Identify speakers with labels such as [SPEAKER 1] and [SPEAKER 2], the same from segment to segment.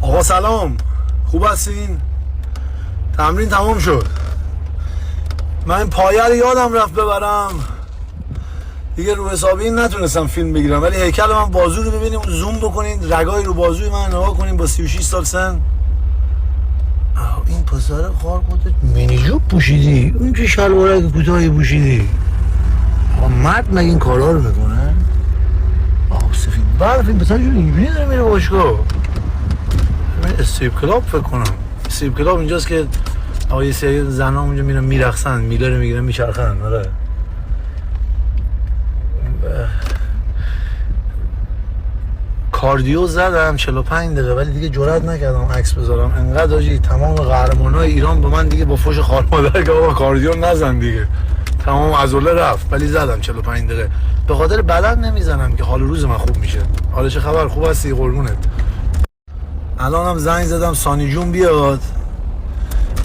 [SPEAKER 1] آقا سلام، خوب هستین؟ تمرین تمام شد. من پایه رو یادم رفت ببرم دیگه، رو حسابی نتونستم فیلم بگیرم، ولی هیکل من بازو رو ببینیم، زوم بکنین رگای رو بازوی من نگاه کنین با 36 سال سن. این پسر خار خودت مینی جوب پوشیدی، اون که شلوارک کوتاهی پوشیدی. مرد مگه این کارا رو میکنه؟ سفید برف این پسر جون اینجوری داره میره باشگاه. استریپ کلاب فکر کنم. استریپ کلاب اینجاست که آقای سری زنها اونجا میرن میرقصن، میله رو میگیرن میچرخن. آره کاردیو زدم 45 دقیقه، ولی دیگه جرئت نکردم عکس بذارم. انقدر آجی تمام قهرمانای ایران به من دیگه با فوش خار مادر که آقا کاردیو نزن دیگه، تمام عضله رفت، ولی زدم 45 دقیقه. به خاطر بدن نمیزنم که حال روز من خوب میشه. حالا چه خبر؟ خوب هستی؟ قربونت. الانم زنگ زدم سانی جون بیاد،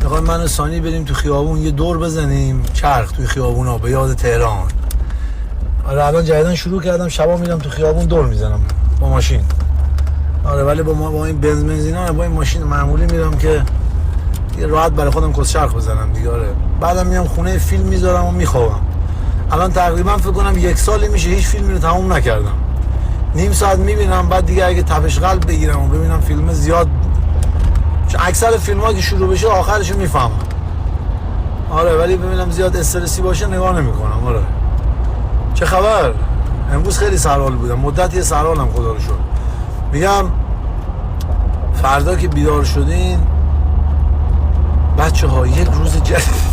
[SPEAKER 1] میخوایم من و سانی بریم تو خیابون یه دور بزنیم چرخ توی خیابونا به یاد تهران. آره الان جدیدن شروع کردم، شبا میرم تو خیابون دور میزنم با ماشین. آره ولی با این بنزینا، با این ماشین معمولی میرم که یه راحت برای خودم کس چرخ بزنم دیگه. آره بعدم میام خونه فیلم میذارم و میخوابم. الان تقریبا فکر کنم 1 سالی میشه هیچ فیلمی رو تموم نکردم. نیم ساعت میبینم، بعد دیگه اگه تپش قلب بگیرم و ببینم فیلم زیاد، اکثر فیلم ها که شروع بشه آخرشو میفهمم. آره ولی ببینم زیاد استرسی باشه نگاه نمیکنم. آره چه خبر؟ امروز خیلی سرحال بودم، مدتی سرحالم خدا رو شکر. میگم فردا که بیدار شدین بچه ها یک روز جدید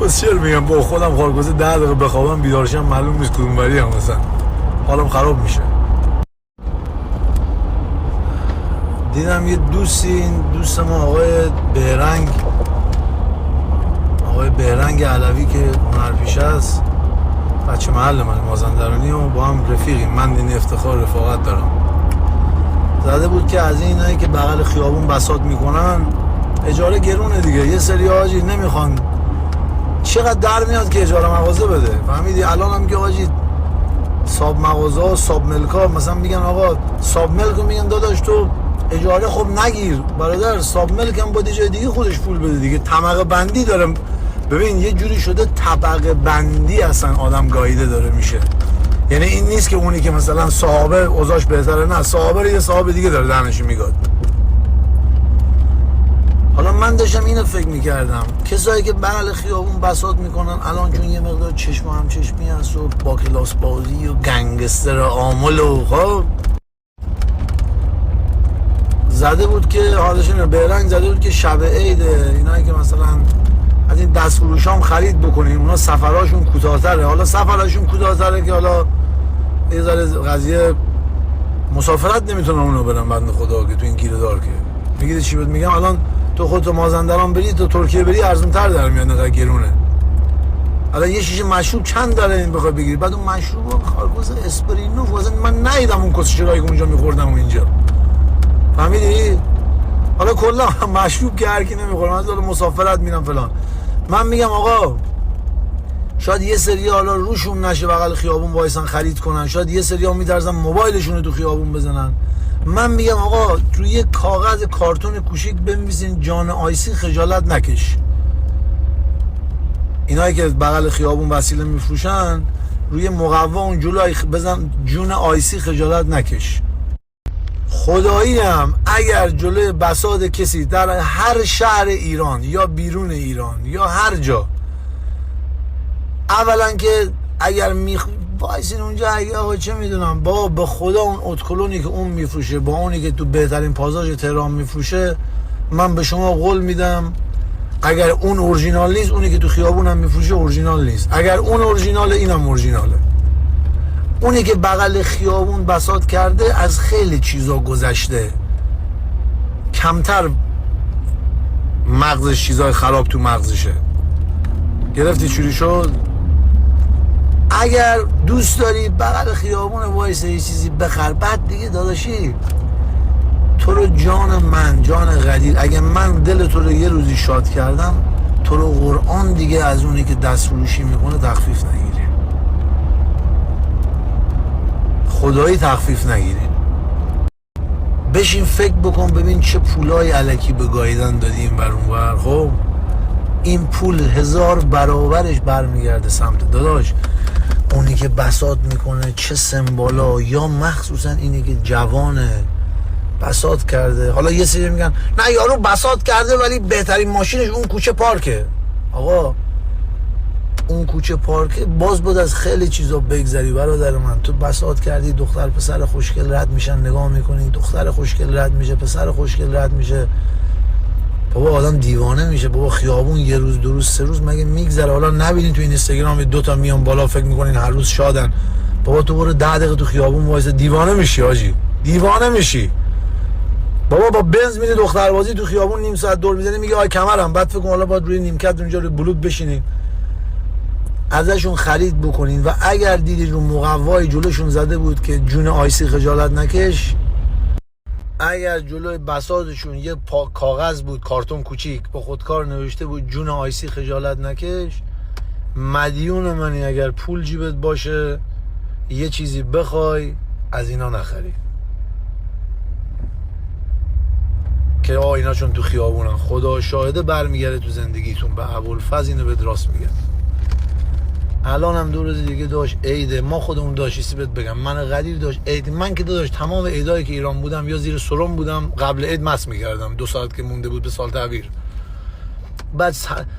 [SPEAKER 1] کسیر میگم با خودم خارگوزه 10 دقیقه بخوابم بیدار شم معلوم نیست کدوم وری هم مثلا حالم خراب میشه. دیدم یه دوست ما آقای بهرنگ علوی که هنرپیشه است، بچه محل من مازندرانی و با هم رفیقیم، من این افتخار رفاقت دارم. زده بود که از اینایی که بغل خیابون بساط میکنن اجاره گرونه دیگه، یه سری آجی نمیخوان، چقدر در میاد که اجاره مغازه بده. فهمیدی؟ الان هم که آجی ساب مغازه ها، ساب ملک ها مثلا میگن آقا ساب ملک رو میگن داداش تو اجاره خب نگیر برادر، ساب ملک هم باید جای دیگه خودش پول بده دیگه. طبقه بندی دارم. ببین یه جوری شده طبقه بندی اصلا آدم گاییده داره میشه. یعنی این نیست که اونی که مثلا صاحب اوضاعش بهتره، نه صاحب یه صاحب دیگه داره دهنش میگاد. حالا من داشتم اینو فکر میکردم کسایی که بغل خیابون بساط میکنن الان چون یه مقدار چشم هم چشمی هست و با کلاس بازی و گنگستر عامل و خب زده بود که حالشون بهرنگ زده بود که شب عیده اینایی که مثلا از این دست فروشام خرید بکنین، اونا سفرهاشون کوتاه‌تره. حالا سفرهاشون کوتاه‌تره که حالا یه ذره قضیه مسافرت نمیتونن اونو برن بنده خدا که تو این گیره دار که میگید چی بهت میگم. الان تو خودت مازندران بری تو ترکیه بری ارزان‌تر در میاد، نقدر گرونه. الان یه شیشه مشروب چند داره این بخوای بگیری، بعد اون مشروب خارگوز اسپرینو واسه من ندیدم اون کسچرایی که اونجا میخوردم و اینجا. فهمیدی؟ حالا کلا مشروب که هر کی نمیخوره، من حالا مسافرت میرم فلان. من میگم آقا شاید یه سری حالا روشون نشه بغل خیابون وایسن خرید کنن، شاید یه سری ها می‌درزن موبایلشون رو تو خیابون بزنن. من میگم آقا روی یه کاغذ کارتون کوچیک بنویسین جان آیسی خجالت نکش. اینایی که بغل خیابون وسیله میفروشن روی مقوا اون جلوی بزن جون آیسی خجالت نکش. خدایی هم اگر جلوی بساط کسی در هر شهر ایران یا بیرون ایران یا هر جا، اولا که اگر وایسین اونجا اگه آقا چه میدونم با به خدا اون اتکلونی که اون میفروشه با اونی که تو بهترین پازاژ تهران میفروشه، من به شما قول میدم اگر اون اورجینال نیست اونی که تو خیابون هم میفروشه اورجینال نیست. اگر اون اورجیناله اینم اورجیناله. اونی که بغل خیابون بساط کرده از خیلی چیزا گذشته، کمتر مغزش چیزای خراب تو مغزشه. گرفتی چوری شد؟ اگر دوست داری بغل خیابون وایسه یه چیزی بخر، بعد دیگه داداشی تو رو جان من جان قدیر، اگه من دل تو رو یه روزی شاد کردم، تو رو قرآن دیگه از اونی که دست فروشی میکنه تخفیف نگیری، خدایی تخفیف نگیری. بشین فکر بکن ببین چه پولای الکی به گاییدن دادیم بر اون ور. خب این پول 1000 برابرش برمیگرده سمت داداش. اونی که بساط میکنه چه سمبالا، یا مخصوصا اینی که جوانه بساط کرده. حالا یه سری میگن نه یارو بساط کرده ولی بهترین ماشینش اون کوچه پارکه. آقا اون کوچه پارکه باز بود از خیلی چیزا بگذری برادر من. تو بساط کردی، دختر پسر خوشگل رد میشن نگاه میکنی، دختر خوشگل رد میشه، پسر خوشگل رد میشه، بابا آدم دیوانه میشه. بابا خیابون یه روز دو روز سه روز مگه میگذره؟ حالا نبینین تو این اینستاگرام 2 تا میان بالا فکر میکنین هر روز شادن. بابا تو برو 10 دقیقه تو خیابون وایسه دیوانه میشی حاجی، دیوانه میشی. بابا با بنز میری دختربازی تو خیابون نیم ساعت دور میزنی میگه آی کمرم، بعد فکر کن حالا باید روی نیمکت اونجا روی بلوک بشینین ازشون خرید بکنین. و اگر دیدی رو مقوای جلوشون زده بود که جون آیسی خجالت نکش، اگر جلوی بساطشون یه کاغذ بود کارتون کوچیک با خودکار نوشته بود جون آیسی خجالت نکش، مدیون منی اگر پول جیبت باشه یه چیزی بخوای از اینا نخری که اینا چون تو خیابونن. خدا شاهده برمیگره تو زندگیتون. به ابوالفضل اینو به راست میگه. الان هم 2 روز دیگه داشت عیده، ما خودمون داشت بهت بگم من قدیر داشت عید. من که داشت تمام عیدایی که ایران بودم یا زیر سرم بودم قبل عید مس می‌کردم 2 ساعت که مونده بود به سال تعبیر. بعد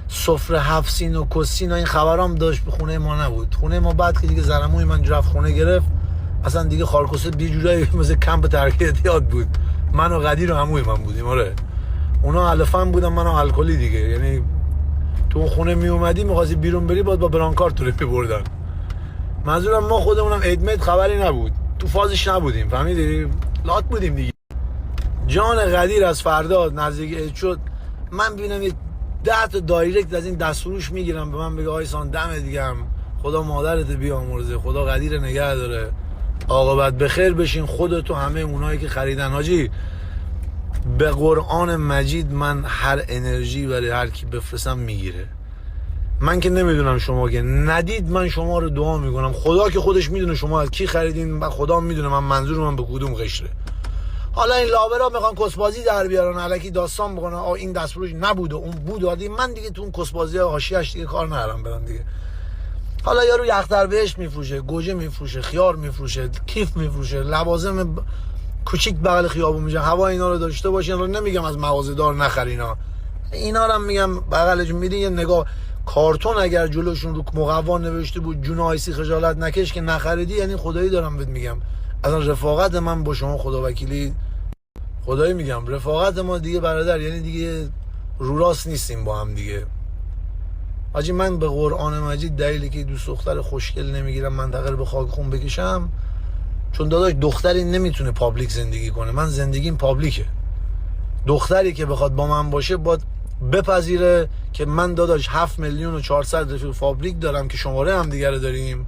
[SPEAKER 1] سفره 7 سین و کسین و این خبرام داشت به خونه ما نبود. خونه ما بعد که دیگه زرموی من رفت خونه گرفت اصلا دیگه خارکوسه یه جورایی مثل کمپ ترکیه یاد بود. من و قدیر و عموی من بودیم. آره اونا الفن بودن من و الکلی دیگه. یعنی تو خونه می اومدی می‌خواستی بیرون بری باید با برانکار تو رفی بردن. منظورم ما خودمونم عید خبری نبود، تو فازش نبودیم، فهمیدی؟ لات بودیم دیگه. جان قدیر از فردا نزدیک عید شد من ببینم یه 10 تا دایرکت از این دستفروش میگیرم به من بگه آیسان دم دیگم، خدا مادرت بیامرزه، خدا قدیر نگه داره، عاقبت بخیر بشین خودتو همه اونایی که خریدن. حاجی به قرآن مجید من هر انرژی برای هر کی بفرستم میگیره. من که نمیدونم شما که ندید، من شما رو دعا میکنم. خدا که خودش میدونه شما از کی خریدین و خدا میدونه من منظور من به کدوم قشره. حالا این لابرا میخوان کسبازی در بیارن الکی داستان بکنن این دستفروش نبود و اون بود. من دیگه تو اون کسبازی حاشیه‌اش دیگه کار ندارم برام دیگه. حالا یارو یختر بهشت میفروشه، گوجه میفروشه، خیار میفروشه، کیف میفروشه، لوازم کوچیک بغل خیابون میشه. هوا اینا رو داشته باشین. رو نمیگم از مغازه‌دار نخرینا، اینا رو میگم بغلش میرین یه نگاه کارتون اگر جلوشون رو مقوا نوشته بود جون آیسی خجالت نکش که نخریدی، یعنی خدایی دارم بهت میگم اصلا رفاقت من با شما خدا وکیلی خدایی میگم رفاقت ما دیگه برادر یعنی دیگه رو راست نیستیم با هم دیگه. حاجی من به قرآن مجید دلیلی که دوست دختر خوشگل نمیگیرم منطقه رو به خاک خون بکشم چون داداش دختری نمیتونه پابلیک زندگی کنه. من زندگیم پابلیکه. دختری که بخواد با من باشه باید بپذیره که من داداش 7,400,000 رفیق پابلیک دارم که شماره هم دیگه رو داریم،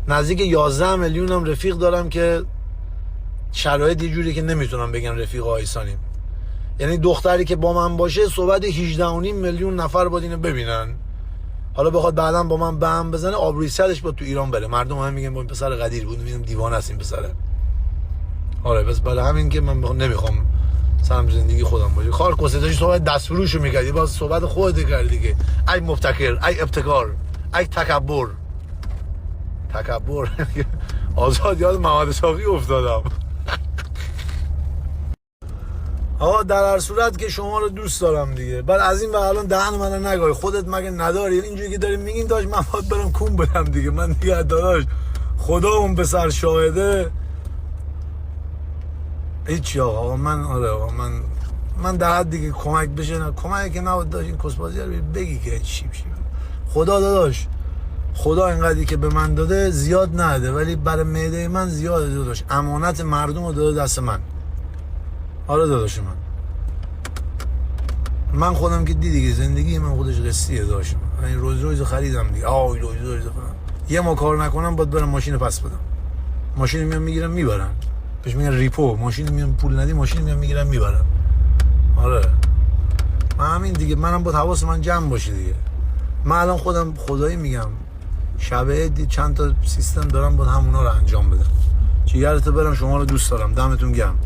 [SPEAKER 1] نزدیک 11 میلیون هم رفیق دارم که شرایط یه جوری که نمیتونم بگم رفیق آیسانیم. یعنی دختری که با من باشه صحبت 18.5 میلیون نفر باید اینو ببینن. حالا بخواد بعداً با من بهم بزنه آبروی سرش با تو ایران بره، مردم هم میگن با این پسر قدیر بود، میگم دیوانه است این پسره. آره بس برای همین که من نمیخوام سم زندگی خودم باشه. خار کوسه صحبت دستفروشو میکردی باز صحبت خودت کردی دیگه. ای مبتکر، ای ابتکار، ای تکبر. آزاد یاد محمد صافی افتادم. آقا در هر صورت که شما رو دوست دارم دیگه. بعد از این و الان دهن منو نگای خودت مگه نداری؟ اینجوری که داریم میگین داش من باید برم کون بدم دیگه. من دیگه داداش خدا اون به سر شاهده هیچی. آقا من آره آقا من در حد دیگه کمک بشه نه کمک که نباید داشت این کسبازی رو بگی که چی خدا داداش خدا اینقدری که به من داده زیاد نده ولی برای معده من زیاده داداش. امانت مردم رو داده دست من. آره داداش من خودم که دیگه زندگی من خودش قصیه داشتم. من روز خریدم دیگه. روز یه ما کار نکنم باید برم ماشین پس بدم. ماشین میام میگیرم میبرن. بهش میگن ریپو. ماشین میام پول ندی ماشین میام میگیرم میبرن. آره من همین دیگه. منم باید حواس من جمع باشه دیگه. من الان خودم خدایی میگم شب عید چند تا سیستم دارم باید همونا رو انجام بدم. جیگرتو برم. شما رو دوست دارم. دمتون گرم.